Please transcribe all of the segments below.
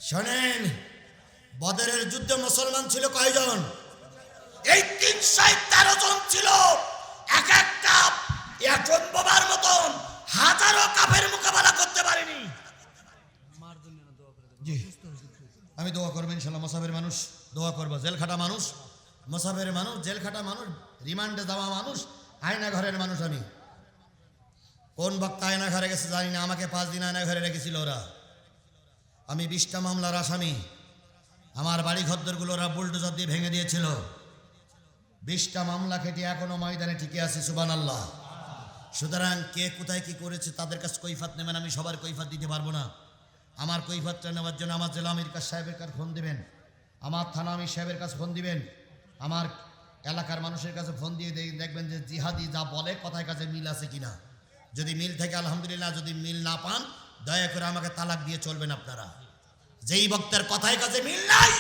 শোনেন, বদরের যুদ্ধে মুসলমান ছিল কয়জন? এই 313 জন ছিল। এক একটা একজন বোবার মতন হাজারো কাফের মোকাবেলা করতে পারেনি। জি, আমি দোয়া করবো ইনশাল্লাহ। মোসাফের মানুষ দোয়া করবো, জেলখাটা মানুষ, মোসাফের মানুষ, জেলখাটা মানুষ, রিমান্ডে যাওয়া মানুষ, আয়না ঘরের মানুষ। আমি কোন বক্তা আয়না ঘরে গেছে জানি না, আমাকে 5 দিন আয়না ঘরে রেখেছিল ওরা। আমি 20টা মামলার আসামি। আমার বাড়ি ঘরদরগুলো ওরা বুলডোজার দিয়ে ভেঙে দিয়েছিল। 20টা মামলা খেটে এখনো ময়দানে টিকে আছে, সুবহানাল্লাহ। সুতরাং কে কোথায় কি করেছে তাদের কাছে কৈফাত নেবেন, আমি সবার কৈফাত দিতে পারবো না। আমার কৈফাতটা নেওয়ার জন্য আমার জেলা আমির কাছে সাহেবের কাছে ফোন দিবেন, আমার থানা আমির সাহেবের কাছে ফোন দিবেন, আমার এলাকার মানুষের কাছে ফোন দিয়ে দেখবেন যে জিহাদি যা বলে কথায় কাছে মিল আছে কিনা। যদি মিল থেকে আলহামদুলিল্লাহ, যদি মিল না পান দয়া করে আমাকে তালাক দিয়ে চলবেন আপনারা। যেই বক্তার কথায় কাছে মিল নাই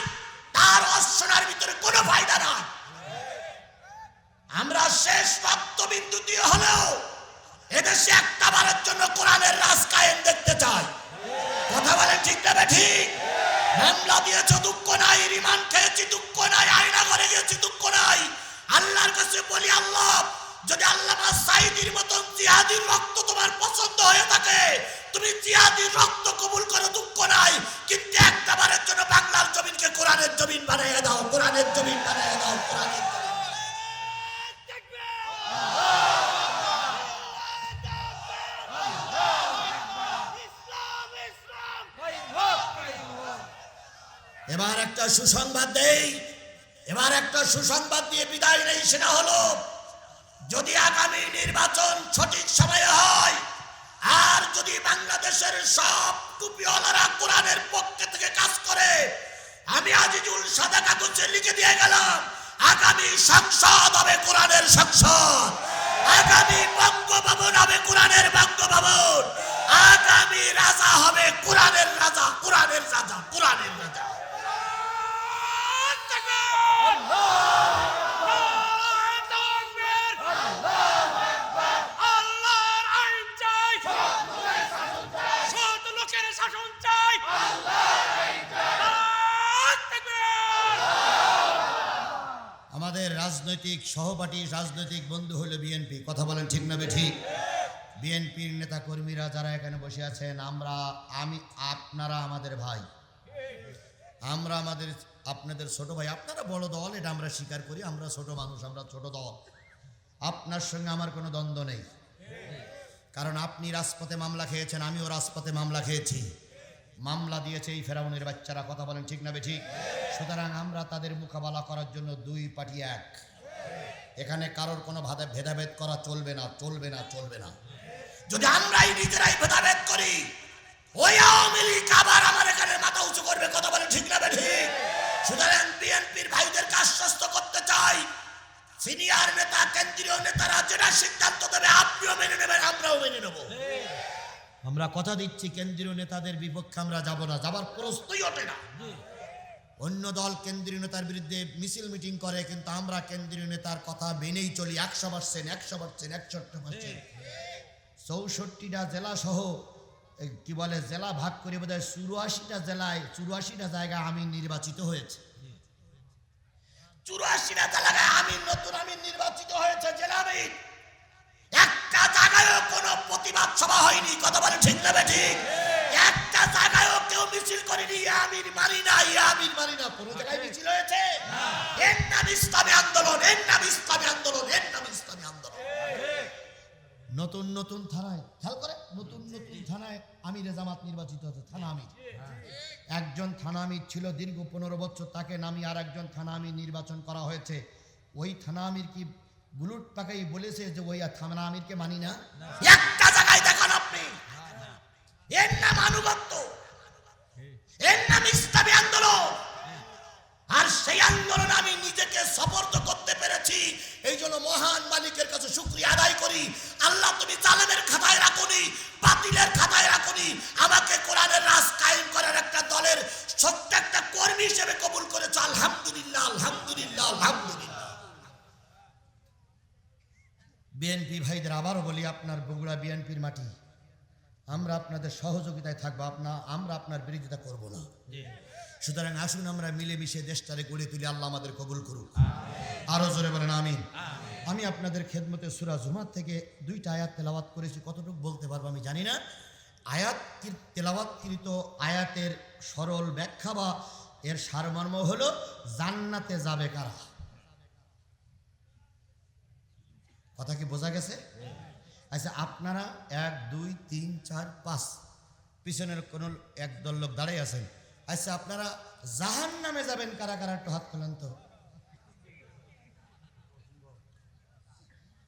তার অশোনার ভিতরে কোনো ফায়দা নাই। আমরা শেষ রক্তবিন্দু দিয়ে হলেও এদেশে একটা বারের জন্য কোরআনের রাজ কায়েম দেখতে চাই। কথা বলেন ঠিক না ঠিক? মামলা দিয়েছে দুঃখ নাই, রিমান্ড খেয়েছি দুঃখ নাই, আয়না ঘরে গিয়েছি দুঃখ নাই। আল্লাহর কাছে বলি, আল্লাহ যদি আল্লামা সাঈদীর মতন জিহাদির রক্ত তোমার পছন্দ হয়ে থাকে, তুমি জিহাদির রক্ত কবুল করো, দুঃখ নাই। কিন্তু একটা বারের জন্য বাংলার জমিনকে কোরআনের জমিন বানিয়ে দাও, কোরআনের জমিন বানিয়ে দাও, কোরআনের জমিন। এবার একটা সুসংবাদ দেই, এবার একটা সুসংবাদ দিয়ে বিদায় নেই। সেটা হলো, যদি আগামী নির্বাচন সঠিক সময়ে হয় আর যদি বাংলাদেশের সব টুপিওয়ালারা কোরআনের পক্ষে থেকে কাজ করে, আমি আজিজুল সাদা কাগজে লিখে দিয়ে গেলাম, আগামী সংসদ হবে কোরআনের সংসদ, আগামী বঙ্গভবন হবে কোরআনের বঙ্গভবন, আগামী রাজা হবে কোরআনের রাজা, কোরআনের রাজা, কোরআনের রাজা। আমাদের রাজনৈতিক সহপাঠী, রাজনৈতিক বন্ধু হলো বিএনপি। কথা বলেন ঠিক না ঠিক? বিএনপির নেতা কর্মীরা যারা এখানে বসে আছেন, আপনারা আমাদের ভাই, আমরা আপনাদের ছোট ভাই। আপনারা বড় দল, এটা আমরা স্বীকার করি। আমরা ছোট মানুষ, আমরা ছোট দল। আপনার সঙ্গে আমার কোনো দ্বন্দ্ব নেই, কারণ আপনি রাজপথে মামলা খেয়েছেন, আমিও রাজপথে মামলা খেয়েছি। মামলা দিয়েছে এই ফেরাউনের বাচ্চারা। কথা বলেন ঠিক না ঠিক? সুতরাং আমরা তাদের মোকাবেলা করার জন্য দুই পার্টি এক। এখানে কারোর কোনো ভেদাভেদ করা চলবে না, চলবে না, চলবে না। যদি আমরাই নিজেরাই ভেদাভেদ করি, ওই আওয়ামী লীগ আবার আমার এখানে মাথা উঁচু করবে। কথা বলেন ঠিক না ঠিক? সুতরাং বিএনপির ভাইদেরকে আশ্বস্ত করতে চাই, সিনিয়র নেতা, কেন্দ্রীয় নেতারা যেটা সিদ্ধান্ত দেবে আপনিও মেনে নেবেন, আমরাও মেনে নেব। আমরা কথা দিচ্ছি, কেন্দ্রীয় নেতাদের বিপক্ষে আমরা যাব না, যাবার প্রশ্নই ওঠে না। অন্য দল কেন্দ্রীয় নেতার বিরুদ্ধে মিছিল মিটিং করে, কিন্তু আমরা কেন্দ্রীয় নেতার কথা মেনেই চলি 100%, 100%, 61%। 64টা জেলা সহ কি বলে জেলা ভাগ করে বোধহয় 84টা জেলায় 84টা জায়গায় আমির নির্বাচিত হয়েছে। 84টা জায়গায় নতুন আমির নির্বাচিত হয়েছে, জেলা আমির। একটা জায়গায়ও কোনো প্রতিবাদ সভা হয়নি। কথা বলে ঠিক না ঠিক? একটা জায়গায়ও কেউ মিছিল করেনি, আমির মারি না, আমির মারি না। কোনো জায়গায় মিছিল হয়েছে? এর নাম ইসলামী আন্দোলন, এর নাম ইসলামী আন্দোলন, এর নাম ইসলামী আন্দোলন। নতুন নতুন থানায়, খেয়াল করে, নতুন নতুন থানায় আমিরে জামাত নির্বাচিত হচ্ছে, থানা আমির। একজন থানা আমির ছিল দীর্ঘ 15 বছর, তাকে নামিয়ে আর একজন থানা আমির নির্বাচন করা হয়েছে। ওই থানা আমির কি বুলুট পাকাই বলেছে যে ওই থানা আমিরকে মানি না? একটা জায়গায় দেখান আপনি। এর নাম আনুগত্য, এর নাম ইসলামী আন্দোলন। আর সেই আন্দোলন আমি নিজেকে সমর্থ করতে পেরেছি, এই জন্য মহান মালিকের কাছে শুকরিয়া আদায় করি। আল্লাহ, তুমি জালেমের খাতায় রাখুনি, বাতিলের খাতায় রাখুনি, আমাকে কোরআনের রাজ কায়েম করার একটা দলের ছোট্ট একটা কর্মী হিসেবে কবুল করেছো। আলহামদুলিল্লাহ, আলহামদুলিল্লাহ, আলহামদুলিল্লাহ। বিএনপি ভাইদের আবারও বলি, আপনার বগুড়া বিএনপির মাটি, আমরা আপনাদের সহযোগিতায় থাকবো, আমরা আপনার বিরোধিতা করব না। সুতরাং আসুন আমরা মিলেমিশে দেশটারে গড়ে তুলি, আল্লাহ আমাদের কবুল করুক। আরো জোরে বলেন আমিন। আমি আপনাদের খেদমতে সূরা জুমার থেকে 2টা আয়াত তেলাওয়াত করেছি, কতটুকু বলতে পারবো আমি জানি না। তেলাওয়াতকৃত আয়াতের সরল ব্যাখ্যা বা এর সারমর্ম হলো জান্নাতে যাবে কারা। কথা কি বোঝা গেছে? আচ্ছা, আপনারা 1 2 3 4 5 পিছনের কোন একদল লোক দাঁড়িয়ে আছেন। আচ্ছা, আপনারা জাহান্নামে যাবেন কারা কারা, একটু হাত তোলেন তো।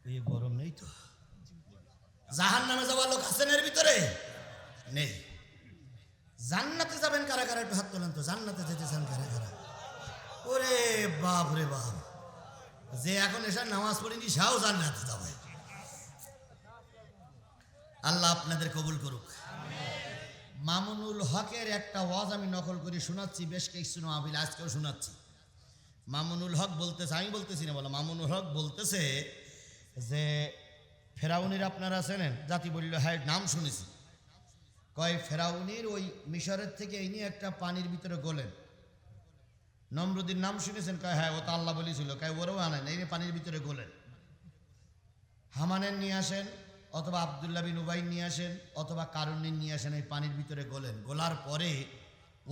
এই গরম নেই তো? জাহান্নামে যাওয়ার লোক আছেন এর ভিতরে? নেই। জান্নাতে যাবেন কারা কারা, একটু হাত তোলেন তো। জান্নাতে যেতে চান কারা কারা? ওরে বাপ রে বাপ, যে এখন এসে নামাজ পড়েনি সেও জান্নাতে যাবে। আল্লাহ আপনাদের কবুল করুক। মামুনুল হকের একটা ওয়াজ আমি নকল করে শোনাচ্ছি, বেশ কিছু মাহফিল আজকেও শোনাচ্ছি। মামুনুল হক বলতেছে, আমি বলতেছি না, বলো মামুনুল হক বলতেছে যে ফেরাউনির আপনারা চেনেন? জাতি বলল হ্যাঁ, নাম শুনেছি। কয় ফেরাউনির ওই মিশরের থেকে এই নিয়ে একটা পানির ভিতরে গোলেন। নমরুদ্দিন নাম শুনেছেন? কয় হ্যাঁ, ও তো আল্লাহ বলেছিল। কয় ওরাও আনেন, এই পানির ভিতরে গোলেন। হামানের নিয়ে আসেন, অথবা আব্দুল্লাহ বিন উবাই নিয়ে আসেন, অথবা কারুন্নিন নিয়ে আসেন, এই পানির ভিতরে গোলেন। গোলার পরে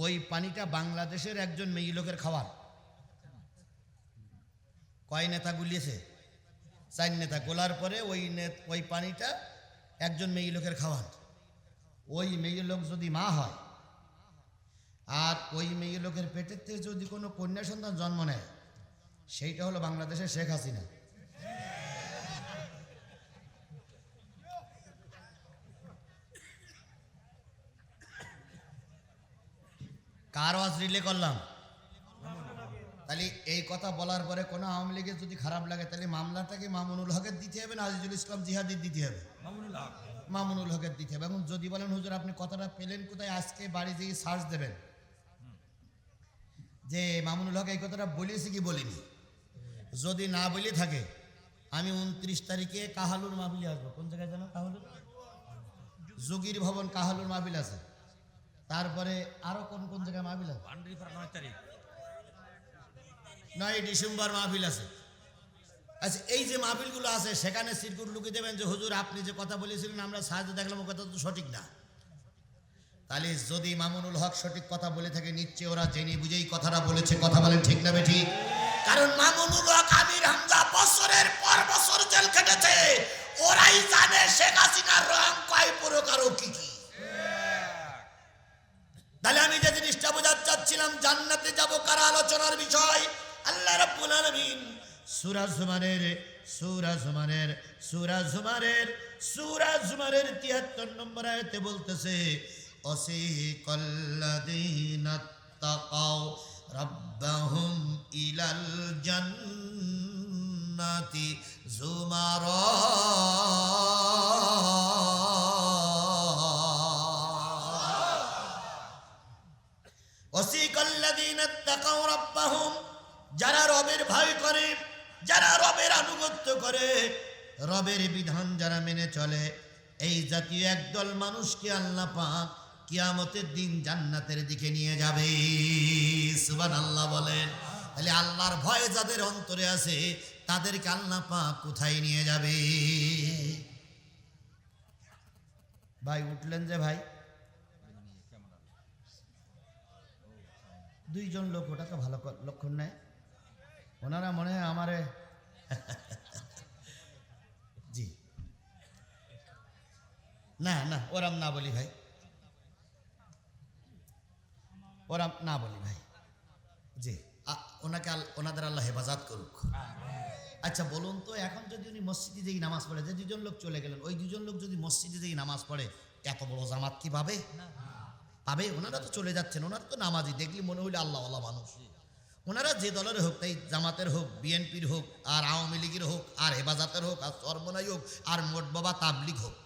ওই পানিটা বাংলাদেশের একজন মেয়ে লোকের খাওয়ার। কয় নেতা গুলিয়েছে? 4 নেতা। গোলার পরে ওই পানিটা একজন মেয়ে লোকের খাওয়ার। ওই মেয়ে লোক যদি মা হয় আর ওই মেয়ে লোকের পেটের থেকে যদি কোনো কন্যা সন্তান জন্ম নেয়, সেইটা হলো বাংলাদেশের শেখ হাসিনা। কার ওয়াজ রিলে করলাম? তাহলে এই কথা বলার পরে কোনো আওয়ামী লীগের যদি খারাপ লাগে, তাহলে মামলাটাকে মামুনুল হকের দিতে হবে না আজিজুল ইসলাম জিহাদির দিতে হবে? মামুনুল হকের দিতে হবে। এবং যদি বলেন হুজুর আপনি কথাটা পেলেন কোথায়, আজকে বাড়ি যেয়ে সার্চ দেবেন যে মামুনুল হক এই কথাটা বলেছি কি বলিনি। যদি না বলে থাকে, আমি 29 তারিখে কাহালুর মাহফিলে আসবো। কোন জায়গায় জানো? কাহালুর যোগীর ভবন কাহালুর মাহফিল আছে। তারপরে আরো কোন কোন জায়গায় মাহফিল আছে? 9 ডিসেম্বর মাহফিল আছে। আচ্ছা, এই যে মাহফিলগুলো আছে সেখানে সিরকুট লুকিয়ে দেবেন যে হুজুর আপনি যে কথা বলেছিলেন আমরা সাহায্য দেখলাম, ও কথা তো সঠিক না। তাহলে যদি মামুনুল হক সঠিক কথা বলে থাকে, নিশ্চয় ওরা জেনে বুঝেই কথাটা বলেছে। কথা বলেন ঠিক না বেঠিক? কারণ মামুনুল হক, আমির হামজা বছরের পর বছর জেল খেটেছে। ওরাই জানে শেখ হাসিনার রং কয় প্রকার ও কি কি। তাহলে আমি যে জিনিসটা বোঝাতে চাচ্ছিলাম, জান্নাতে যাব কারা আলোচনার বিষয়। আল্লাহ রাব্বুল আলামিন সূরা জুমারের 73 নম্বর আয়াতে বলতেছে, ওয়াসিকাল্লাযীনা তাকাও রাব্বাহুম ইলাল জান্নাতি যুমারা। ওয়াসিকাল্লাযীনা তাকাও রাব্বাহুম, যারা রবের ভয় করে, যারা রবের আনুগত্য করে, রবের বিধান যারা মেনে চলে, এই জাতীয় একদল মানুষকে আল্লাহ পাক কিয়ামতের দিন জান্নাতের দিকে নিয়ে যাবে। সুবহানাল্লাহ বলেন। তাহলে আল্লাহর ভয় যাদের অন্তরে আছে তাদেরকে আল্লাহ পাক কোথায় নিয়ে যাবে? ভাই উঠলেন যে ভাই, 2 জন লোক, ওটা তো ভালো লক্ষণ নেই। ওনারা মনে হয় আমারে জি না না, ওরাম না বলি ভাই, ওরাম না বলি ভাই। জি, ওনাদের আল্লাহ হেফাজত করুক। আচ্ছা বলুন তো, এখন যদি উনি মসজিদে যেই নামাজ পড়ে, যে 2 জন লোক চলে গেলেন, ওই 2 জন লোক যদি মসজিদে যেই নামাজ পড়ে, এত বড় জামাত কি পাবে? পাবে? ওনারা তো চলে যাচ্ছেন, ওনারা তো নামাজি, দেখলি মনে হইলে আল্লাহওয়ালা মানুষ। ওনারা যে দলের হোক, তাই জামাতের হোক, বিএনপির হোক, আর আওয়ামী লীগের হোক, আর হেফাজতের হোক, আর চরমনাই হোক, আর মোট বাবা তাবলিগ হোক,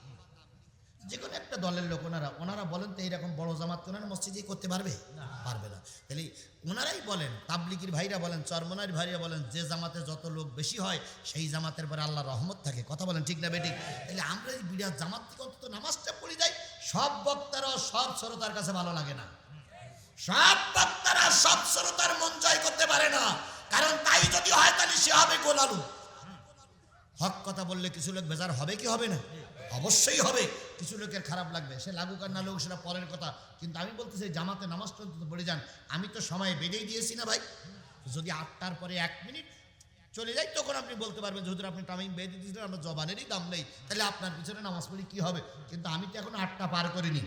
যে কোনো একটা দলের লোক, ওনারা বলেন তো এইরকম বড় জামাত ওনারা মসজিদে করতে পারবে? পারবে না। তাহলে ওনারাই বলেন, তাবলিগের ভাইরা বলেন, চরমনার ভাইরা বলেন, যে জামাতে যত লোক বেশি হয় সেই জামাতের পরে আল্লাহ রহমত থাকে। কথা বলেন ঠিক না বেঠিক? তাহলে আমরা এই বিরাট জামাত থেকে অন্তত নামাজটা পড়ে যাই, সব বক্তারা সব শ্রোতার কাছে ভালো লাগে না, সব বক্তারা সব শ্রোতার মন জয় করতে পারে না। কারণ তাই যদি হয় তাহলে সে হবে গোলালু। হক কথা বললে কিছু লোক বেজার হবে কি হবে না? অবশ্যই হবে। কিছু লোকের খারাপ লাগবে, সে লাগুক আর না লাগুক সেটা পরের কথা। কিন্তু আমি বলতেছি জামাতে নামাজ পর্যন্ত পড়ে যান। আমি তো সময় বেঁধেই দিয়েছি না ভাই। যদি 8টার পরে 1 মিনিট চলে যায় তখন আপনি বলতে পারবেন হুজুর আপনি টাইমিং বেঁধে দিয়েছিলেন, আমার জবানেরই দাম নেই, তাহলে আপনার পিছনে নামাজ পড়ি কি হবে? কিন্তু আমি তো এখন 8টা পার করিনি।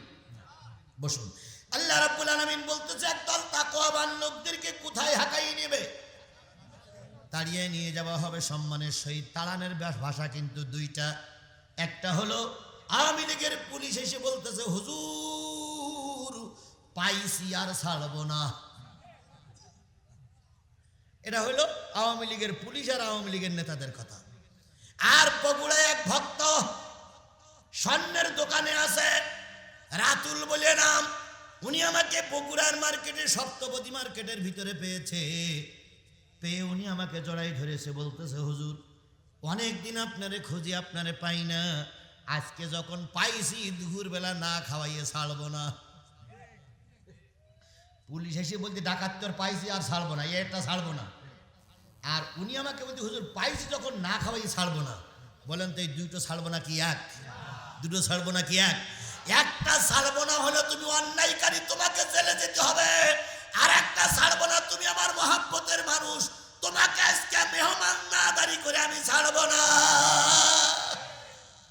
বসুন। আল্লাহ রাব্বুল আলামিন বলতেছে একদল তাকওয়াবান লোকদেরকে কোথায় হাঁকাইয়ে নেবে? তাড়িয়ে নিয়ে যাওয়া হবে সম্মানের সহিত। তাড়ানোর ভাষা কিন্তু দুইটা। একটা হলো আওয়ামী লীগের পুলিশ এসে বলতেছে হুজুর পাইছি আর ছাড়বো না। এটা হলো আওয়ামী লীগের পুলিশ আর আওয়ামী লীগের নেতাদের কথা। আর বগুড়ায় এক ভক্ত স্বর্ণের দোকানে আছে, রাতুল বলে নাম। উনি আমাকে বগুড়ার মার্কেটে সপ্তপদী মার্কেটের ভিতরে পেয়েছে। পেয়ে উনি আমাকে জড়াই ধরেছে, বলতেছে হুজুর অনেক দিন আপনারে খুঁজি আপনারে পাই না, আজকে যখন পাইছি দুপুরবেলা না খাওয়াইয়ে ছাড়বো না। পুলিশ এসে বলতে ডাকাত তোর পাইছি আর ছাড়বো না, এটা ছাড়বো না। আর উনি আমাকে বলতে হুজুর পাইছি যখন না খাওয়াই ছাড়বো না। বলেন তো এই দুটো ছাড়বো না কি এক? দুটো ছাড়বো না কি এক? একটা ছাড়বো না হলো তুমি অন্যায়কারী, তোমাকে জেলে যেতে হবে। আর একটা ছাড়বো না তুমি আমার মহব্বতের মানুষ, তোমাকে আজকে মেহমান না দাঁড়ি করে আমি ছাড়বো না।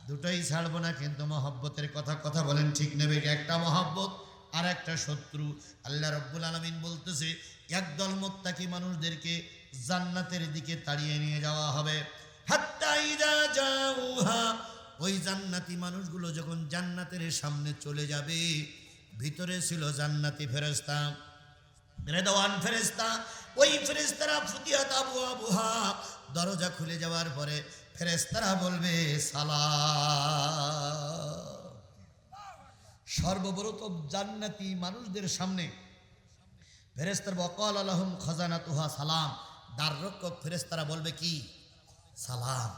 দুটোই ছাড়বো না, কিন্তু মহব্বতের কথা বলেন ঠিক নেবে। একটা মহব্বত আর একটা শত্রু। আল্লাহ রাব্বুল আলামিন বলতেছে একদল মুত্তাকি মানুষদেরকে জান্নাতের দিকে তাড়িয়ে নিয়ে যাওয়া হবে। হাত্তা ইযা জাউহা, ওই জান্নাতি মানুষগুলো যখন জান্নাতের সামনে চলে যাবে, ভিতরে ছিল জান্নাতি ফেরেশতা, রেদওয়ান ফেরেশতা। ওই ফেরেশতারা ফুতিহাত আবওয়াবুহা, দরজা খুলে যাওয়ার পরে ফেরেশতারা বলবে সালাম। সর্বপ্রথম জান্নাতি মানুষদের সামনে ফেরেশতারা ওয়াকাল আলাহুম খাজানাতুহা সালাম, দ্বাররক্ষক ফেরেশতারা বলবে কি? সালাম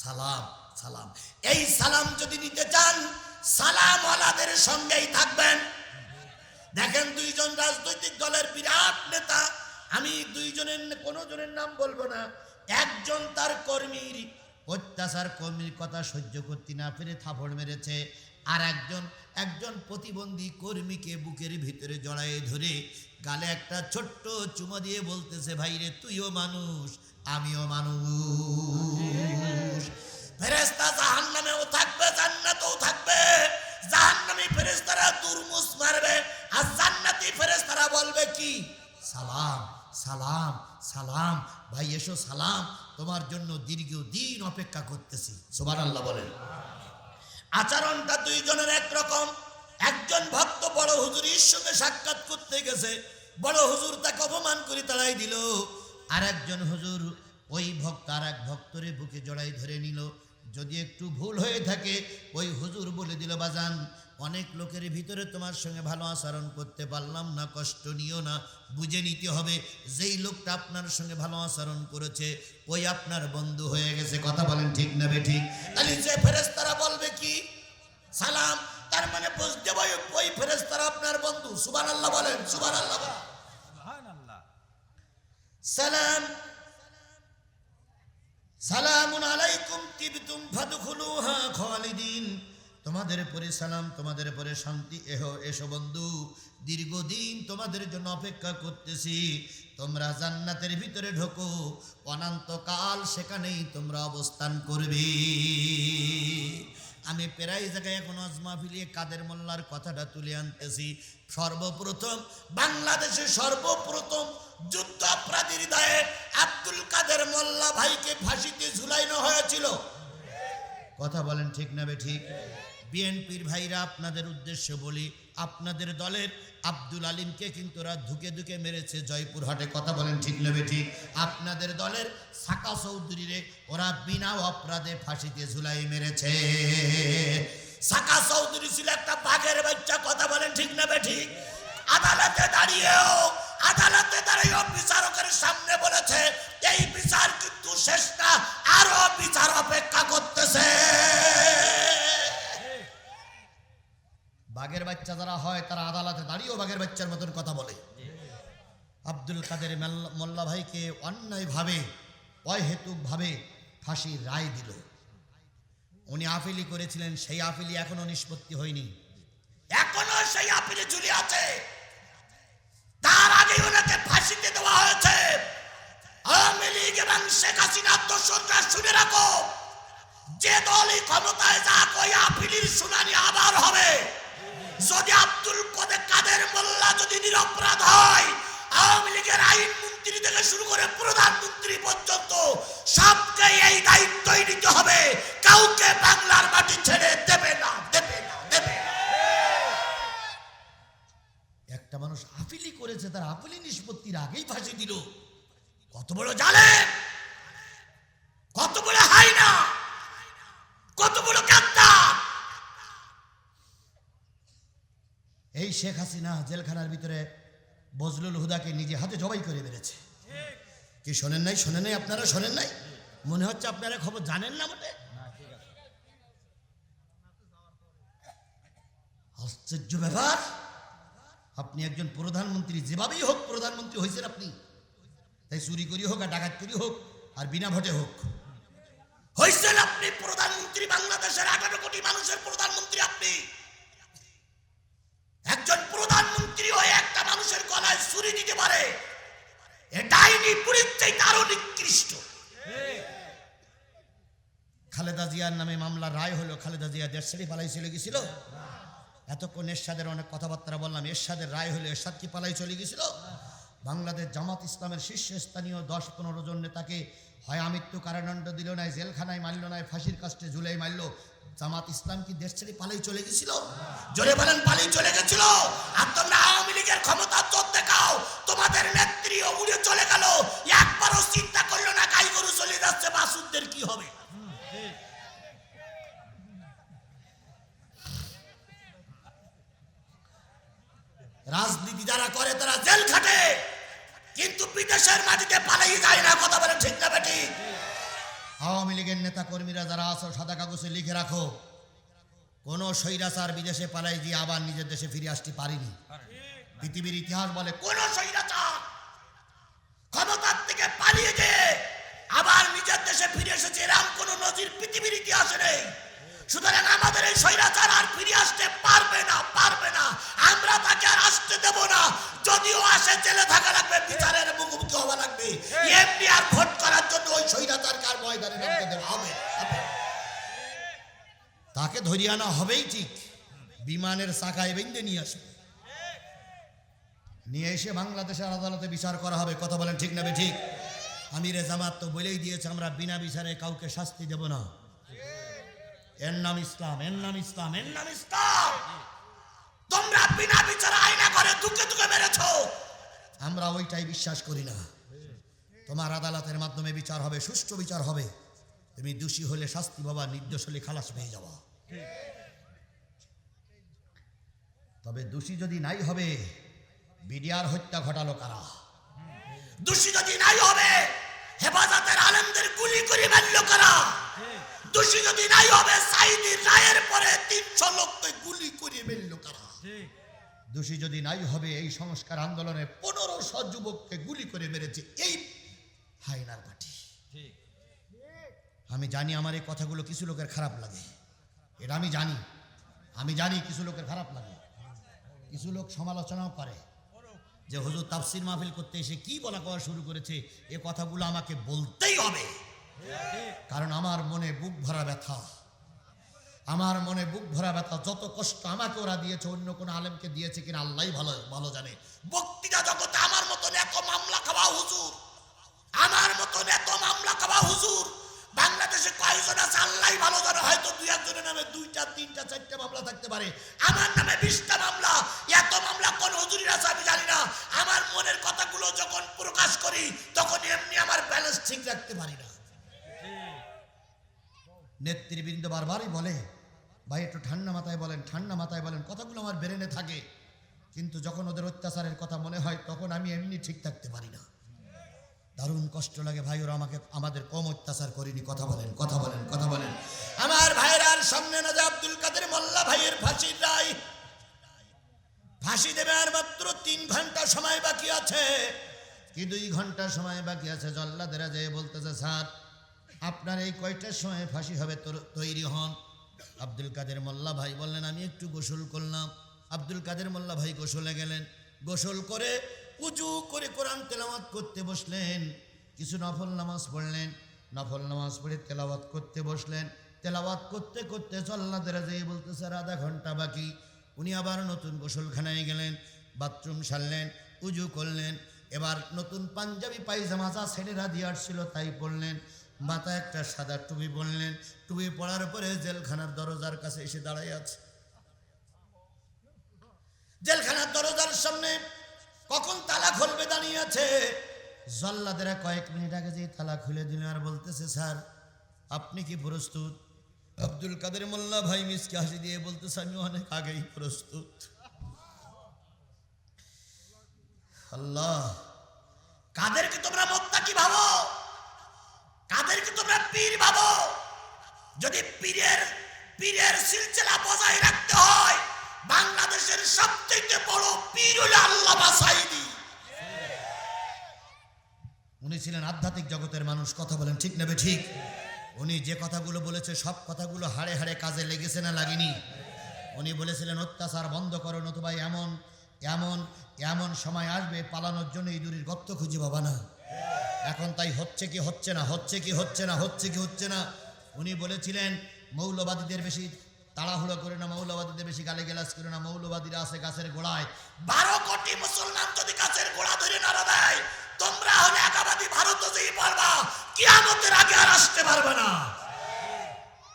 সালাম সালাম। এই সালাম যদি নিতে চান সালাম ওয়ালাদের সঙ্গেই থাকবেন। দেখেন দুইজন রাজনৈতিক দলের বিরাট নেতা, আমি দুইজনের কোনো জনের নাম বলবো না, একজন তার কর্মীর অত্যাচার, কর্মীর কথা সহ্য করতে না পেরে থাপড় মেরেছে, আর একজন প্রতিবন্ধী কর্মীকে বুকের ভিতরে জড়ায়ে ধরে গালে একটা ছোট্ট চুমা দিয়ে বলতেছে ভাইরে তুইও মানুষ আমিও মানুষ। ফেরেশতা জাহান্নামেও থাকবে জান্নাতেও থাকবে। জাহান্নামী ফেরেশতারা দুরমুস মারবে, আর জান্নাতি ফেরেশতারা বলবে কি? সালাম সালাম সালাম। ভাই এসো সালাম, তোমার জন্য দীর্ঘদিন অপেক্ষা করতেছি। সুবহানাল্লাহ বলেন। আচরণটা দুইজনের একরকম। একজন ভক্ত বড় হুজুরের সঙ্গে সাক্ষাৎ করতে গেছে, বড় হুজুর তাকে অপমান করে তাড়াই দিল। আর একজন হুজুর ওই ভক্ত আর এক ভক্তরে বুকে জড়াই ধরে নিল। যদি একটু ভুল হয়ে থাকে ওই হুজুর বলে দিল বাজান অনেক লোকের ভিতরে তোমার সঙ্গে ভালো আচরণ করতে পারলাম না, কষ্ট নিও না, বুঝে নিতে হবে যেই লোকটা আপনার সঙ্গে ভালো আচরণ করেছে ওই আপনার বন্ধু হয়ে গেছে। কথা বলেন ঠিক না বেঠিক? তাহলে যে ফেরেশতারা বলবে কি? সালাম, তার মানে বুঝতে হবে ওই ফেরেশতারা আপনার বন্ধু। সুবহানাল্লাহ বলেন, সুবহানাল্লাহ বলেন। সালাম সালামুন আলাইকুম তিবতুম ফাদখুলুহা খালিদিন। তোমাদের পরে সালাম, তোমাদের পরে শান্তি, এসো বন্ধু, দীর্ঘদিন তোমাদের জন্য অপেক্ষা করতেছি, তোমরা জান্নাতের ভিতরে ঢোকো, অনন্তকাল সেখানেই তোমরা অবস্থান করবে। আমি প্রায় জায়গায় এখন আজমাফিলিয়ে কাদের মোল্লার কথাটা তুলে আনতেছি। সর্বপ্রথম বাংলাদেশে সর্বপ্রথম যুদ্ধ অপরাধীর দায়ে আব্দুল কাদের মোল্লা ভাইকে ফাঁসিতে ঝুলাইনো হয়েছিল। কথা বলেন ঠিক না বেঠিক? বিএনপির ভাইরা আপনাদের উদ্দেশ্যে বলি, আপনাদের দলের আব্দুল আলিমকে কিন্তু ওরা ধুকে ধুকে মেরেছে জয়পুরহাটে। কথা বলেন ঠিক না বেঠিক? আপনাদের দলের সাকা চৌধুরীরে ওরা বিনা অপরাধে ফাঁসিতে ঝুলাই মেরেছে। সাকা চৌধুরী ছিল একটা বাঘের বাচ্চা। কথা বলেন ঠিক না বেঠিক? আদালতে দাঁড়িয়েও বিচারকের সামনে বলেছে এই বিচার কিন্তু শেষ না, আরো বিচার অপেক্ষা করতেছে। বাঘের বাচ্চা যারা হয় তারা আদালতে দাঁড়িয়েও বাঘের বাচ্চার মতন কথা বলে। আব্দুল কাদের মোল্লা ভাইকে অন্যায়ভাবে অহেতুকভাবে ফাঁসির রায় দিল। উনি আপিলি করেছিলেন, সেই আপিলি এখনো নিষ্পত্তি হয়নি, এখনো সেই আপিলে ঝুলে আছে। তার আগে ওনাকে ফাঁসিতে দেওয়া হয়েছে। আওয়ামী লীগ এবং শেখ হাসিনার দোসররা শুনে রাখো, যে দলই ক্ষমতায় যাক ওই আপিলের শুনানি আবার হবে। যদি আব্দুল কাদের মোল্লা যদি নিরপরাধ হয়, আওয়ামী লীগের আইনমন্ত্রী থেকে শুরু করে প্রধানমন্ত্রী পর্যন্ত সবকে এই দায়িত্বই নিতে হবে। কাউকে বাংলার মাটি ছেড়ে দেবে না, দেবে না, দেবে না। একটা মানুষ আপিলি করেছে, তার আপিলি নিষ্পত্তির আগেই ফাঁসি দিল। কত বড় জালেম, কত বড় হায়না, কত বড় গাদ্দার। এই শেখ হাসিনা জেলখানার ভিতরে বজলুল হুদাকে নিজে হাতে জবাই করে মেরেছে। কি শোনেন নাই? শোনেন নাই? আপনারা শোনেন নাই? মনে হচ্ছে আপনারা খবর জানেন না মোটে। আশ্চর্য ব্যাপার। আপনি একজন প্রধানমন্ত্রী, যেভাবেই হোক প্রধানমন্ত্রী হয়েছেন আপনি, তাই চুরি করি হোক আর ডাকাত করি হোক আর বিনা ভোটে হোক হয়েছেন আপনি প্রধানমন্ত্রী। বাংলাদেশের 18 কোটি মানুষের প্রধানমন্ত্রী আপনি। একজন প্রধানমন্ত্রী হয়ে একটা মানুষের গলায় ছুরি দিতে পারে, এটাই নিপরিচয় আরো নিকৃষ্ট। খালেদা জিয়ার নামে মামলার রায় হলো, খালেদা জিয়া দেশ ছেড়ে পালাই চলে গেছিল। এতক্ষণ এরশাদের অনেক কথাবার্তা বললাম, এরশাদের রায় হলো, এরশাদ কি পালাই চলে গেছিল? বাংলাদেশ জামাত ইসলামের শীর্ষস্থানীয় 10-15 জন নেতাকে হয় আমৃত্যু কারাদণ্ড দিল নাই, জেলখানায় মারল নাই, ফাঁসির কাস্টে ঝুলাই মারল। জামাত ইসলাম কি দেশ ছেড়ে পালাই চলে গেছিল? জোরে বলেন, পালাই চলে গেছিল। আর তোমরা আওয়ামী লীগের ক্ষমতা চোখ দেখাও, তোমাদের নেত্রী উড়ে চলে গেল, একবারও চিন্তা করলো না গাই গরু চলে যাচ্ছে, বাসুরদের কি হবে? রাজনীতি যারা করে তারা জেল খাটে, কিন্তু বিদেশের মাটিতে পালাই যায় না। কথা বলেন ঠিক না বেটি? আওয়ামী লীগের নেতা কর্মীরা যারা আছো, সাদা কাগজে লিখে রাখো, কোন স্বৈরাচার বিদেশে পালাই দিয়ে আবার নিজের দেশে ফিরে আসতে পারিনি। পৃথিবীর ইতিহাস বলে কোন স্বৈরাচার ক্ষমতার থেকে পালিয়ে যেয়ে আবার নিজের দেশে ফিরে এসেছে, এরকম কোন নজির পৃথিবীর ইতিহাসে নেই। সুতরাং আমাদের এই স্বৈরাচার আর ফিরে আসতে পারবে না, পারবে না। আমরা তাকে আর আসতে দেব না। যদিও আসে, জেলে থাকা লাগবে, বিচারের মুখোমুখি হওয়া লাগবে। এমনি আর ভোট করার জন্য ওই স্বৈরাচারকে আর ময়দানে নামতে দেওয়া হবে? তাকে ধরিয়ে আনা হবেই ঠিক, বিমানের চাকায় বেঁধে নিয়ে আসবে, নিয়ে এসে বাংলাদেশের আদালতে বিচার করা হবে। কথা বলেন ঠিক না ঠিক? আমিরে জামাত তো বলেই দিয়েছে, আমরা বিনা বিচারে কাউকে শাস্তি দেব না। এর নাম ইসলাম, এর নাম ইসলাম, এর নাম ইসলাম। তোমরা বিনা বিচারে আয়না করে দুকে দুকে মেরেছো, আমরা ওইটাই বিশ্বাস করি না। তোমার আদালতের মাধ্যমে বিচার হবে, সুষ্ঠু বিচার হবে। তুমি দোষী হলে শাস্তি পাবা, নির্দোষ হলে খালাস পেয়ে যাবা। তবে দোষী যদি নাই হবে, বিডিআর হত্যা ঘটালো কারা? দোষী যদি নাই হবে, হেফাজতের আলেমদের গুলি করে মারল কারা? দোষী যদি নাই হবে, সাইদির রায়ের পরে 300 লোককে গুলি করে মারল কারা? দোষী যদি নাই হবে, এই সংস্কার আন্দোলনে 1500 যুবককে গুলি করে মেরেছে এই হায়নার পার্টি। আমি জানি আমার এই কথাগুলো কিছু লোকের খারাপ লাগে, এটা আমি জানি, আমি জানি কিছু লোকের খারাপ লাগে। কিছু লোক সমালোচনাও করে যে হুজুর তাফসীর মাহফিল করতে এসে কি বলা কওয়া শুরু করেছে। এই কথাগুলো আমাকে বলতেই হবে, কারণ আমার মনে বুক ভরা ব্যথা, আমার মনে বুক ভরা ব্যথা। যত কষ্ট আমাকে ওরা দিয়েছে, অন্য কোন আলেমকে দিয়েছে কিনা আল্লাহই ভালো ভালো জানে। বক্তৃতা জগতে আমার মতন এত মামলা খাওয়া হুজুর, আমার মতন এত মামলা খাওয়া হুজুর বাংলাদেশে কয়জন আছে আল্লাহই ভালো জানে। হয়তো 2-1 নামে 2টা 3টা 4টা মামলা থাকতে পারে, আমার নামে 20টা মামলা। এত মামলা কোন হুজুরের আছে আমি জানি না। আমার মনের কথাগুলো যখন প্রকাশ করি তখন এমনি আমার ব্যালেন্স ঠিক রাখতে পারি না। নেতৃবৃন্দ বারবারই বলে, ভাই একটু ঠান্ডা মাথায় বলেন, ঠান্ডা মাথায় বলেন। কথাগুলো আমার ব্রেনে থাকে, কিন্তু যখন ওদের অত্যাচারের কথা মনে হয় তখন আমি এমনি ঠিক থাকতে পারি না। দারুণ কষ্ট লাগে ভাই, ওরা আমাদের কম অত্যাচার করেনি। কথা বলেন, কথা বলেন, কথা বলেন। আমার ভাইয়ের সামনে না যে আব্দুল কাদের মোল্লা ভাইয়ের ফাঁসির রায়, ফাঁসি দেবে আর মাত্র 3 ঘন্টা সময় বাকি আছে, কি 2 ঘন্টা সময় বাকি আছে। জল্লাদেরা যেয়ে বলতেছে, স্যার আপনার এই কয়টার সময় ফাঁসি হবে, তৈরি হন। আব্দুল কাদের মোল্লা ভাই বললেন, আমি একটু গোসল করলাম। আব্দুল কাদের মোল্লা ভাই গোসলে গেলেন, গোসল করে উজু করে কোরআন তেলাওয়াত করতে বসলেন। কিছু নফল নামাজ পড়লেন, নফল নামাজ পড়ে তেলাওয়াত করতে বসলেন। তেলাওয়াত করতে করতে জল্লাদেরা যেয়ে বলতেছে, আর আধা ঘন্টা বাকি। উনি আবার নতুন গোসলখানায় গেলেন, বাথরুম সারলেন, উজু করলেন। এবার নতুন পাঞ্জাবি পায়জামা যা ছেলেরা দিয়ে আসছিল তাই পরলেন, মাথায় একটা সাদা টুপি পরলেন। টুপি পরার পরে জেলখানার দরজার কাছে এসে দাঁড়ায় আছে। জেলখানার দরজার সামনে কখন তালা খুলবে দাঁড়িয়ে আছে। জল্লাদেরা কয়েক মিনিট আগে যে তালা খুলে দিলেন আর বলতেছে, স্যার আপনি কি প্রস্তুত? আব্দুল কাদের মোল্লা ভাই মিসকে হাসি দিয়ে বলতেছে, আমি অনেক আগেই প্রস্তুত। আল্লাহ, কাদেরকে তোমরা মুত্তাকি ভাবো, কাদেরকে তোমরা পীর ভাবো? যদি পীরের সিলসিলা বজায় রাখতে হয়, বাংলাদেশের সবচেয়ে বড় পীর হলো আল্লামা সাঈদী। উনি ছিলেন আধ্যাত্মিক জগতের মানুষ। কথা বলেন ঠিক না ঠিক? উনি যে কথাগুলো বলেছে সব কথাগুলো হাড়ে হাড়ে কাজে লেগেছে না লাগেনি? উনি বলেছিলেন, অত্যাচার বন্ধ করো, নতুবা এমন এমন এমন সময় আসবে পালানোর জন্য ইঁদুরের গর্ত খুঁজে পাবা না। এখন তাই হচ্ছে কি হচ্ছে না, হচ্ছে কি হচ্ছে না, হচ্ছে কি হচ্ছে না। উনি বলেছিলেন, মৌলবাদীদের বেশি তাড়াহুড়ো করে না, মৌলবাদীদের বেশি গালিগালাজ করে না, মৌলবাদীরা আছে গাছের গোড়ায়। 12 কোটি মুসলমান যদি গাছের গোড়া ধরে নাড়া দেয়, তোমরা হলে একাবাদী ভারত যেই পারবা, কিয়ামতের আগে আর আসতে পারবে না।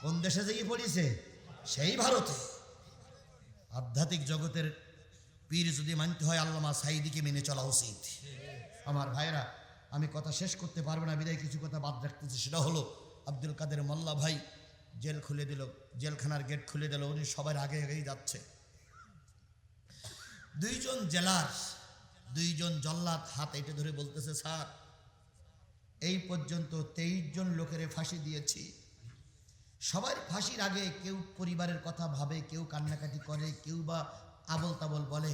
কোন দেশে যেই পড়িছে? সেই ভারতে। আধ্যাত্মিক জগতের পীর যদি মানতে হয়, আল্লামা সাঈদীকে মেনে চলা উচিত। আমার ভাইরা, আমি কথা শেষ করতে পারবো না, বিদায় কিছু কথা বাদ রাখতেছি। সেটা হলো, আব্দুল কাদের মোল্লা ভাই জেল খুলে দিল, জেলখানার গেট খুলে দিল। উনি সবার আগে আগেই যাচ্ছে। 2 জন জেলার 2 জন জল্লাদ হাত এঁটে ধরে বলতেছে, স্যার এই পর্যন্ত 23 জন লোকের ফাঁসি দিয়েছি। সবার ফাঁসির আগে কেউ পরিবারের কথা ভাবে, কেউ কান্নাকাটি করে, কেউ বা আবল তাবল বলে।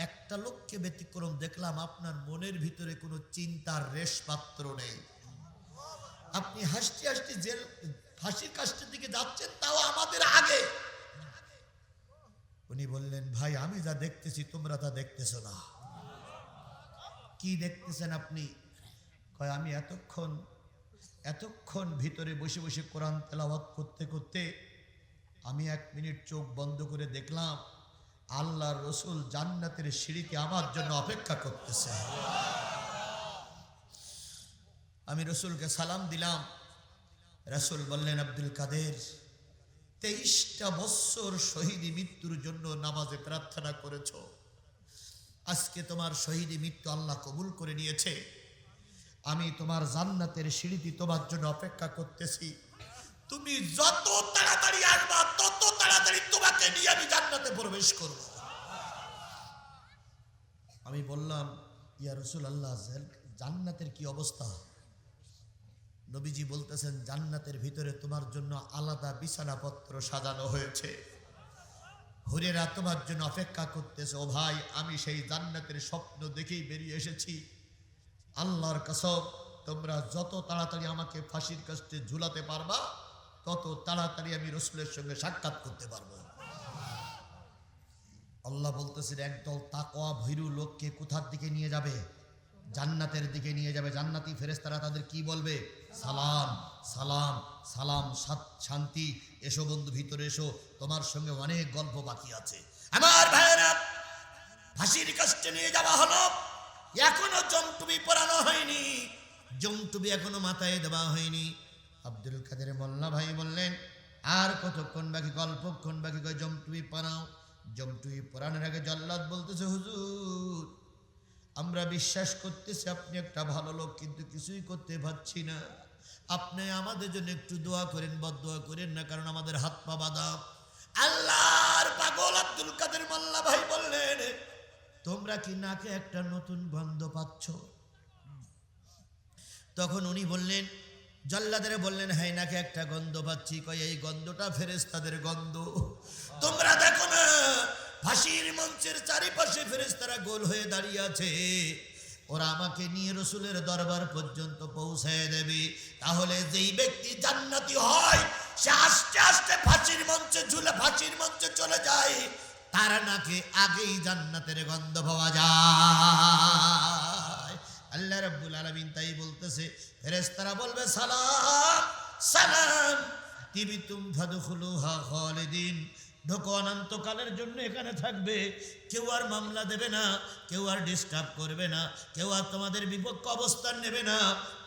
একটা লোককে ব্যতিক্রম দেখলাম, আপনার মনের ভিতরে কোনো চিন্তার রেশপাত্র নেই। আপনি হাসতে হাসতে জেল ফাঁসির কাজটার দিকে যাচ্ছেন, তাও আমাদের আগে। উনি বললেন, ভাই আমি যা দেখতেছি তোমরা তা দেখতেছো না। কি দেখতেছেন আপনি? কয়, আমি এতক্ষণ ভিতরে বসে বসে কোরআন তেলাওয়াত করতে করতে আমি 1 মিনিট চোখ বন্ধ করে দেখলাম আল্লাহর রসুল জান্নাতের সিঁড়িতে আমার জন্য অপেক্ষা করতেছে। আমি রসুলকে সালাম দিলাম। রসুল বললেন, আব্দুল কাদের 23টা বছর শহীদি মৃত্যুর জন্য নামাজে প্রার্থনা করেছ, আজকে তোমার শহীদি মৃত্যু আল্লাহ কবুল করে নিয়েছে। আমি তোমার জান্নাতের সিঁড়িতে তোমার জন্য অপেক্ষা করতেছি। তুমি যত তাড়াতাড়ি আসবা তত তাড়াতাড়ি তোমাকে নিয়ে আমি জান্নাতে প্রবেশ করব। আমি বললাম, ইয়া রাসূলুল্লাহ, জান্নাতের কি অবস্থা? নবীজি বলতেছেন, জান্নাতের ভিতরে তোমার জন্য আলাদা বিছানাপত্র সাজানো হয়েছে, হুরেরা তোমার জন্য অপেক্ষা করতেছে। ও ভাই, আমি সেই জান্নাতের স্বপ্ন দেখেই বেরিয়ে এসেছি। আল্লাহর কসম, তোমরা যত তাড়াতাড়ি আমাকে ফাঁসির কাস্টে ঝুলাতে পারবা, তত তাড়াতাড়ি আমি রসুলের সঙ্গে সাক্ষাৎ করতে পারবো। আল্লাহ বলতেছেন, একদল তাকওয়া ভীরু লোককে কোথার দিকে নিয়ে যাবে? জান্নাতের দিকে নিয়ে যাবে। জান্নাতি ফেরেশতারা তাদের কি বলবে? সালাম সালাম সালাম, শান্তি, এসো বন্ধু ভিতরে এসো, তোমার সঙ্গে অনেক গল্প বাকি আছে। আমার ভাইয়েরা, ফাঁসির কাস্টে নিয়ে যাওয়া হলো, এখনো জমটুবি পরানো হয়নি, জমটুবি এখনো মাথায় দেওয়া হয়নি। আব্দুল কাদের মোল্লা ভাই বললেন, আর কতক্ষণ বাকি? গল্পক্ষণ বাকি। জমটুবি পরাও। জমটুবি পরানোর আগে জল্লাদ বলতেছে, হুজুর আমরা বিশ্বাস করতেছি আপনি একটা ভালো লোক, কিন্তু কিছুই করতে পারছি না। আপনি আমাদের জন্য একটু দোয়া করেন, বদদোয়া করেন না, কারণ আমাদের হাত পা বাঁধা। আল্লাহর পাগল আব্দুল কাদের মোল্লা ভাই বললেন, তোমরা কি নাকে একটা নতুন গন্ধ পাচ্ছ? তখন উনি বললেন, জল্লাদের বললেন, হ্যাঁ নাকে একটা গন্ধ পাচ্ছি। কয়, এই গন্ধটা ফেরেশতাদের গন্ধ। তোমরা দেখো না, ফাঁসির মঞ্চের চারিপাশে ফেরেশতারা গোল হয়ে দাঁড়িয়ে আছে। ওরা আমাকে নিয়ে রসুলের দরবার পর্যন্ত পৌঁছায় দেবে। তাহলে যেই ব্যক্তি জান্নাতি হয় সে আস্তে আস্তে ফাঁসির মঞ্চে চলে যায়, তার নাকি আগেই জান্নাতের গন্ধ পাওয়া যায়। আল্লাহ রাব্বুল আলামিন তাই বলতেছে, ফেরেশতারা বলবে সালাম সালাম তিবিতুম ফাদখুলুহা খালিদিন, ঢোকো অনন্তকালের জন্য এখানে থাকবে। কেউ আর মামলা দেবে না, কেউ আর ডিস্টার্ব করবে না, কেউ আর তোমাদের বিপক্ষ অবস্থান নেবে না,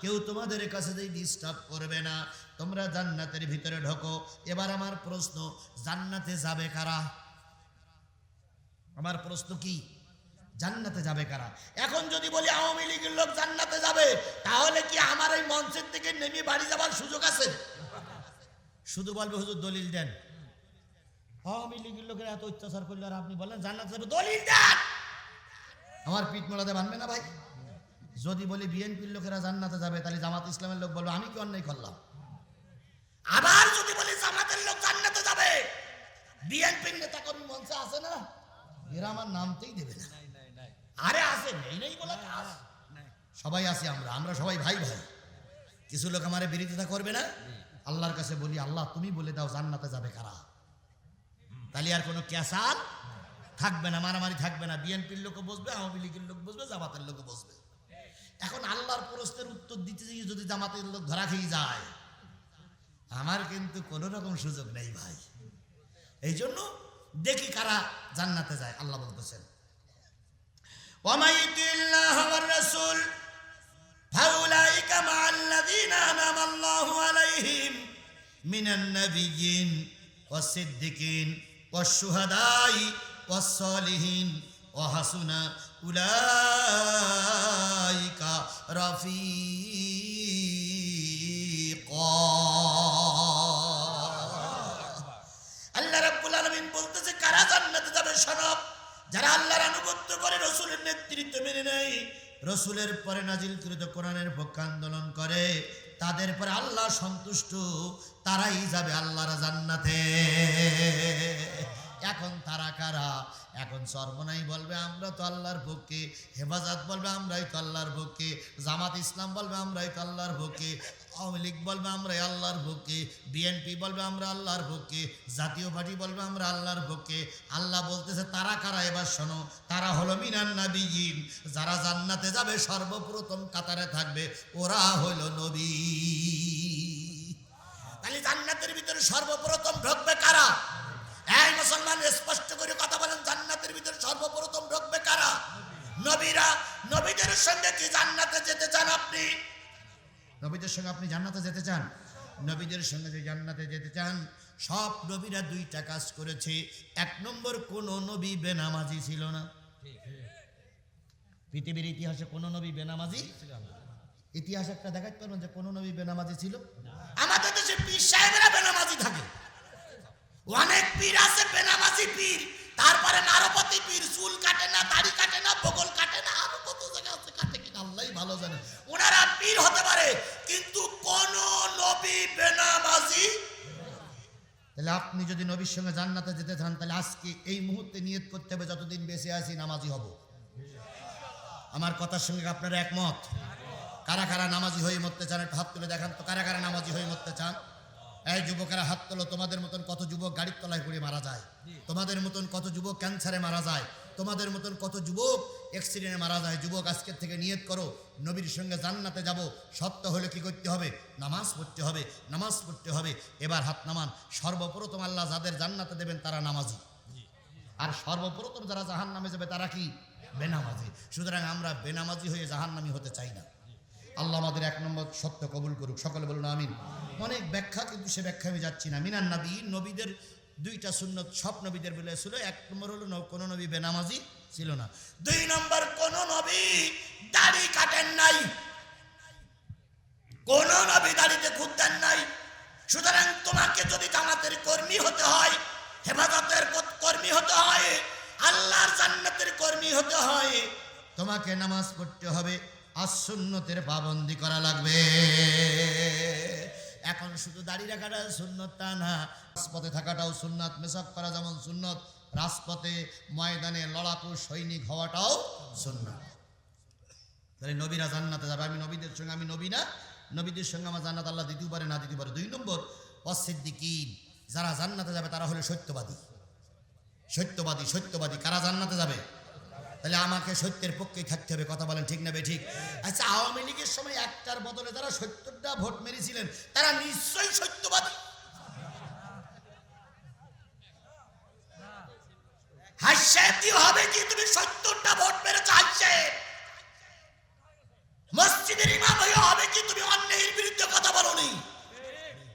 কেউ তোমাদের কাছে ডিস্টার্ব করবে না। তোমরা জান্নাতের ভিতরে ঢোকো। এবার আমার প্রশ্ন, জান্নাতে যাবে কারা? আমার প্রশ্ন কি, জান্নাতে যাবে কারা? এখন যদি বলি আওয়ামী লীগের লোক জান্নাতে যাবে, তাহলে কি আমার এই মঞ্চের থেকে নেমে বাড়ি যাবার সুযোগ আছে? শুধু বলবে হুজুর দলিল দেন। আওয়ামী লীগের লোকের এত অত্যাচার করলে আর আপনি বলেন জান্নাতে যাবে, দলিল দেন। আমার পিঠ মোড়াতে বানবে না ভাই? যদি বলি বিএনপির লোকেরা জান্নাতে যাবে, তাহলে জামাত ইসলামের লোক বলবে আমি কি অন্যায় করলাম? আবার যদি বলি জামাতের লোক জান্নাতে যাবে, বিএনপির নেতা কর্মী মঞ্চে আছে না, এরা আমার নামতেই দেবে না। আরে আছে, নেই বলে সবাই আছে, আমরা সবাই ভাই ভাই। কিছু লোক আমার বিরোধিতা করবে না। আল্লাহর কাছে বলি, আল্লাহ তুমি বলে দাও জান্নাতে যাবে কারা, তাহলে আর কোনো ক্যাসাল থাকবে না, মারামারি থাকবে না। বিএনপির লোকও বসবে, আওয়ামী লীগের লোক বসবে, জামাতের লোকও বসবে। এখন আল্লাহর প্রশ্নের উত্তর দিতে গিয়ে যদি জামাতের লোক ধরা খেয়ে যায়, আমার কিন্তু কোনো রকম সুযোগ নেই ভাই। এই জন্য দেখি কারা জান্নাতে যায়। আল্লাহ বলতেছেন, ওয়া ইউতিল্লাহ ওয়ার রাসূল ফাউলাইকা মাআল্লাযীনা আনআমাল্লাহু আলাইহিম মিনান নাবিয়্যিন ওয়াস সিদ্দিকিন ওয়াশ শুহাদাই ওয়াস সালিহিন ওয়া হাসুনা উলাইকা রাফিকা। আল্লাহ রাব্বুল আলামিন বলতেছে, কারা জান্নাতে যাবে শোনো, যারা আল্লাহর আনুগত্য করে, রাসূলের নেতৃত্ব মেনে নেয়, রাসূলের পরে নাজিলকৃত কোরআনের পক্ষে আন্দোলন করে, তাদের পরে আল্লাহ সন্তুষ্ট, তারাই যাবে আল্লাহর জান্নাতে। এখন তারা কারা? এখন সর্বনাই বলবে আমরা তো আল্লাহর পক্ষে, হেফাজত বলবে আমরাই তো আল্লাহর পক্ষে, জামাত ইসলাম বলবে আমরাই তো আল্লাহর পক্ষে, আওয়ামী লীগ বলবে আমরাই আল্লাহর পক্ষে, বিএনপি বলবে আমরা আল্লাহর পক্ষে, জাতীয় পার্টি বলবে আমরা আল্লাহর পক্ষে। আল্লাহ বলতেছে তারা কারা? এবার শোনো, তারা হলো মিনান নাবিয়্যিন, যারা জান্নাতে যাবে সর্বপ্রথম কাতারে থাকবে ওরা হলো নবী। তাহলে জান্নাতের ভিতরে সর্বপ্রথম ঢুকবে কারা? এই মুসলমান স্পষ্ট করে কথা বলেন, জান্নাতের ভিতরে সর্বপ্রথম ঢুকবে কারা? নবীরা। নবীদের সঙ্গে কি জান্নাতে যেতে চান আপনি? নবীদের সঙ্গে আপনি জান্নাতে যেতে চান? নবীদের সঙ্গে যে জান্নাতে যেতে চান, সব নবীরা দুইটা কাজ করেছে। এক নম্বর, কোন নবী বেনামাজি ছিল না। পৃথিবীর ইতিহাসে কোন নবী বেনামাজি ছিল না। ইতিহাস একটা দেখাতে পারবেন যে কোন নবী বেনামাজি ছিল? আমাদের দেশে পীর সাহেবরা বেনামাজি থাকে, অনেক পীর আছে বেনামাজি পীর, তারপরে নারপতি পীর, চুল কাটে না, দাড়ি কাটে না, বগল কাটে না, আরো কত জায়গা আছে কাটে কিনা আল্লাহই ভালো জানে। ওনারা পীর হতে পারে, কিন্তু কোন নবী বেনামাজি। তাহলে আপনি যদি নবীর সঙ্গে জান্নাতে যেতে চান, তাহলে আজকে এই মুহূর্তে নিয়ত করতে হবে যতদিন বেঁচে আছি নামাজি হব। আমার কথার সঙ্গে আপনারা একমত? কারা কারা নামাজি হয়ে মরতে চান একটু হাত তুলে দেখান তো, কারা কারা নামাজি হয়ে মরতে চান? এই যুবকেরা হাত তোলো। তোমাদের মতন কত যুবক গাড়ির তলায় পড়ে মারা যায়, তোমাদের মতন কত যুবক ক্যান্সারে মারা যায়, তোমাদের মতন কত যুবক অ্যাক্সিডেন্টে মারা যায়। যুবক আজকের থেকে নিয়ত করো, নবীর সঙ্গে জান্নাতে যাব। সত্য হলে কি করতে হবে? নামাজ পড়তে হবে, নামাজ পড়তে হবে। এবার হাত নামান। সর্বপ্রথম আল্লাহ যাদের জান্নাতে দেবেন তারা নামাজি, আর সর্বপ্রথম যারা জাহান্নামে যাবে তারা কি? বেনামাজি। সুতরাং আমরা বেনামাজি হয়ে জাহান্নামী হতে চাই না। আল্লাহ আমাদের এক নম্বর সত্য কবুল করুক, সকলে বলুন আমিন। অনেক ব্যাখ্যা, কিন্তু সে ব্যাখ্যা আমি যাচ্ছি না। মিনান নবী, নবীদের দুইটা সুন্নত সব নবীদের বলে ছিল। এক নম্বর হলো কোন নবী বেনামাজি ছিল না। দুই নম্বর, কোন নবী দাড়ি কাটেন নাই, কোন নবী দাড়িতে খুদ দেন নাই। সুতরাং তোমাকে যদি জামাতের কর্মী হতে হয়, হেফাজতের কর্মী হতে হয়, আল্লাহর জান্নাতের কর্মী হতে হয়, তোমাকে নামাজ পড়তে হবে, আর সুন্নতের পাবন্দি করা লাগবে। এখন শুধু দাড়ি রাখাটা সুন্নত তা না, পথে থাকাটাও সুন্নাত, মেসাক করা যেমন সুন্নত, রাজপথে ময়দানে লড়াকু সৈনিক হওয়াটাও সুন্নাত। তাহলে নবীরা জান্নাতে যাবে, আমি নবীদের সঙ্গে, আমি নবী না, নবীদের সঙ্গে আমার জান্নাত আল্লাহ দিতেও পারে না দিতে পারে। 2 নম্বর ওয়াসিদ্দিকিন, যারা জান্নাতে যাবে তারা হলো সত্যবাদী। সত্যবাদী সত্যবাদী কারা জান্নাতে যাবে? তাহলে আমাকে সত্যের পক্ষেই থাকতে হবে, কথা বলেন ঠিক না বেঠিক? আচ্ছা, আওয়ামী লীগের সময় একটার বদলে যারা 70টা ভোট মেরেছিলেন তারা নিশ্চয়ই সত্যবাদী। হাসি হবে কি তুমি 70টা ভোট মেরেছ? হাসছে মসজিদের ইমাম হয়ে হবে কি তুমি অন্যায়ের বিরুদ্ধে কথা বলোনি?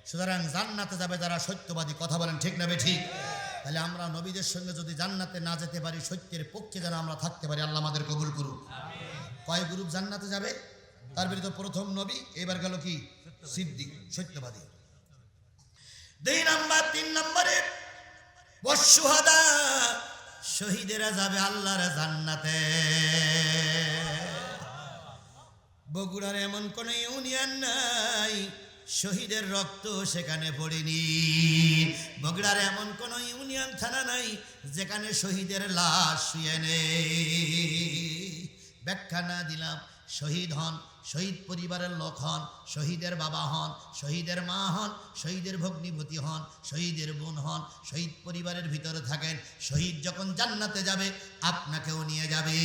সুতরাং জান্নাতে যাবে যারা সত্যবাদী, কথা বলেন ঠিক না বেঠিক? তাহলে আমরা নবীদের সঙ্গে যদি জান্নাতে না যেতে পারি, সত্যের পক্ষে যেন আমরা থাকতে পারি, আল্লাহ আমাদের কবুল করুক। কয় গ্রুপ জান্নাতে যাবে? তার বিরুদ্ধে প্রথম নবী, এবার গেল কি সিদ্দিক, সত্যবাদী। 2 নম্বর, 3 নম্বরে ওয়াসশুহাদা, শহীদেরা যাবে আল্লাহর জান্নাতে। বগুড়ার এমন কোন ইউনিয়ন নাই শহীদের রক্ত সেখানে পড়েনি। বগুড়ার এমন কোন ইউনিয়ন থানা নাই যেখানে শহীদের লাশ শুয়ে নেই। ব্যাখ্যা না দিলাম, শহীদ হন, শহীদ পরিবারের লোক হন, শহীদের বাবা হন, শহীদের মা হন, শহীদের ভগ্নিপতি হন, শহীদের বোন হন, শহীদ পরিবারের ভিতরে থাকেন, শহীদ যখন জান্নাতে যাবে আপনাকেও নিয়ে যাবে।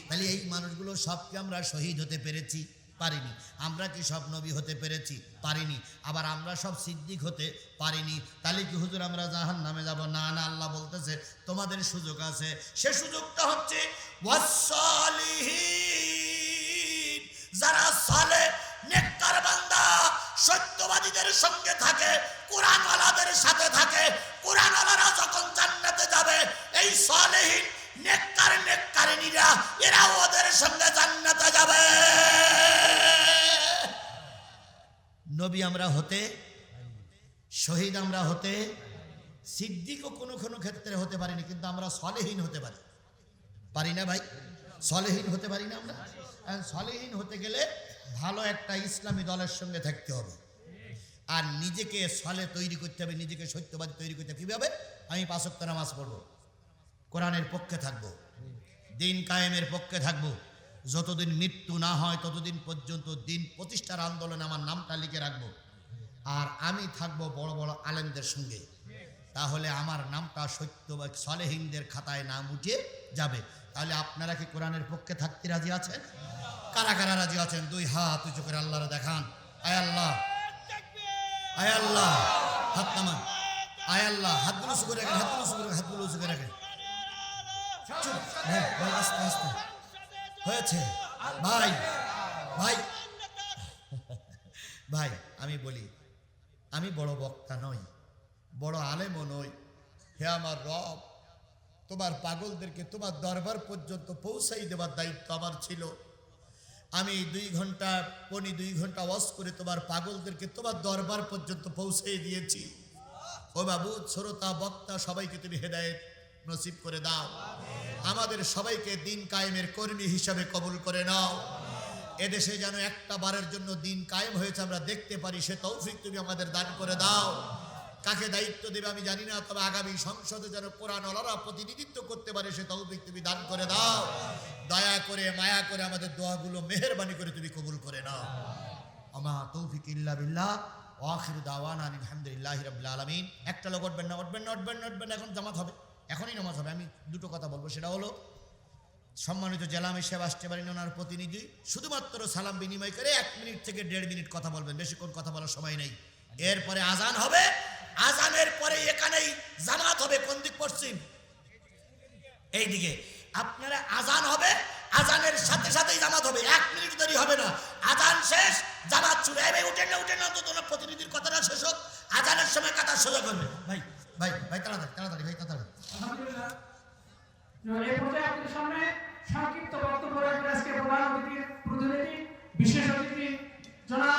তাহলে এই মানুষগুলো সবকে আমরা শহীদ হতে পেরেছি? পারিনি। আমরা কি সব নবী হতে পেরেছি? পারিনি। আবার আমরা সব সিদ্দিক হতে পারিনি। তাহলে কি হুজুর আমরা জাহান্নামে যাব? না না, আল্লাহ বলতেছে তোমাদের সুযোগ আছে। সে সুযোগটা হচ্ছে ওয়াসসালিহিন, যারা সালেহ নেককার বান্দা সত্যবাদীদের সঙ্গে থাকে, কোরআনওয়ালাদের সাথে থাকে। কোরআনওয়ালারা যখন জান্নাতে যাবে, এই সালেহীন নেককার নেককারিনীরা এরা ওদের সঙ্গে জান্নাতে যাবে। নবী আমরা হতে, শহীদ আমরা হতে, সিদ্দিকও কোনো কোনো ক্ষেত্রে হতে পারিনি, কিন্তু আমরা সালেহীন হতে পারি। পারি না ভাই? সালেহীন হতে পারি না আমরা? সালেহীন হতে গেলে ভালো একটা ইসলামী দলের সঙ্গে থাকতে হবে, আর নিজেকে সালেহ তৈরি করতে হবে, নিজেকে সত্যবাদী তৈরি করতে হবে। কীভাবে? আমি 5 ওয়াক্ত নামাজ পড়বো, কোরআনের পক্ষে থাকবো, দিন কায়েমের পক্ষে থাকবো, যতদিন মৃত্যু না হয় ততদিন পর্যন্ত দিন প্রতিষ্ঠার আন্দোলনে আমার নামটা লিখে রাখবো, আর আমি থাকবো বড় বড় আলেমদের সঙ্গে। তাহলে আমার নামটা সত্যবাদী সালেহীনদের খাতায় নাম উঠে যাবে। তাহলে আপনারা কি কোরআনের পক্ষে থাকতে রাজি আছেন? কারা কারা রাজি আছেন? 2 হাত উঁচু করে আল্লাহরে দেখান। আয় আল্লাহ, আয় আল্লাহ, হাত নামান। আয় আল্লাহ, হাতগুলো উঁচু করে রাখেন, হাতগুলো উঁচু করে, হাতগুলো উঁচু করে রাখেন। আস্তে আস্তে হয়েছে ভাই, ভাই ভাই আমি বলি, আমি বড় বক্তা নই, বড় আলেমও নই। হে আমার রব, তোমার পাগলদেরকে তোমার দরবার পর্যন্ত পৌঁছাই দেওয়ার দায়িত্ব আমার ছিল। আমি 2 ঘন্টা পৌনে 2 ঘন্টা ওয়াজ করে তোমার পাগলদেরকে তোমার দরবার পর্যন্ত পৌঁছে দিয়েছি। ও বাবু, শ্রোতা বক্তা সবাইকে তুমি হেদায়েত নসিব করে দাও। আমাদের সবাইকে দিন কায়েমের কর্মী হিসাবে কবুল করে নাও। এদেশে যেন একটা বারের জন্য দিন কায়েম হয়েছে আমরা দেখতে পারি, সে তৌফিক তুমি আমাদের দান করে দাও। কাকে দায়িত্ব দেবে আমি জানি না, তবে আগামী সংসদে যেন কোরআনওয়ালারা প্রতিনিধিত্ব করতে পারে সে তৌফিক তুমি দান করে দাও। দয়া করে মায়া করে আমাদের দোয়াগুলো মেহেরবানি করে তুমি কবুল করে নাও। আমা তৌফিক ইল্লা বিল্লাহ, আখিরু দাওয়ানা আলহামদুলিল্লাহি রাব্বিল আলামিন। একটা লোক উঠবেন না, উঠবেন না, উঠবেন না, উঠবেন না, এখন জামাত হবে, এখনই নামাজ হবে। আমি 2টো কথা বলবো, সেটা হলো সম্মানিত জেলা আমির আসতে পারেন, ওনার প্রতিনিধি শুধুমাত্র সালাম বিনিময় করে 1 মিনিট থেকে 1.5 মিনিট কথা বলবেন, বেশিক্ষণ কথা বলার সময় নেই। এরপরে আজান হবে, আজানের পরে এখানেই জামাত হবে। কোন দিক? পশ্চিম, এই দিকে। আপনারা আজান হবে, আজানের সাথে সাথেই জামাত হবে, 1 মিনিট দেরি হবে না। আজান শেষ, জামাত শুরু। উঠেন না, উঠেন না, অন্তত প্রতিনিধির কথাটা শেষ হোক, আজানের সময় কথা সোজা করবে। ভাই ভাই ভাই তাড়াতাড়ি তাড়াতাড়ি, ভাই তাড়াতাড়ি। আলহামদুলিল্লাহ, এই পর্যায়ে আপনাদের সামনে সংক্ষিপ্ত বক্তব্য রাখবেন আজকে প্রধান অতিথি, বিশেষ অতিথি জনাব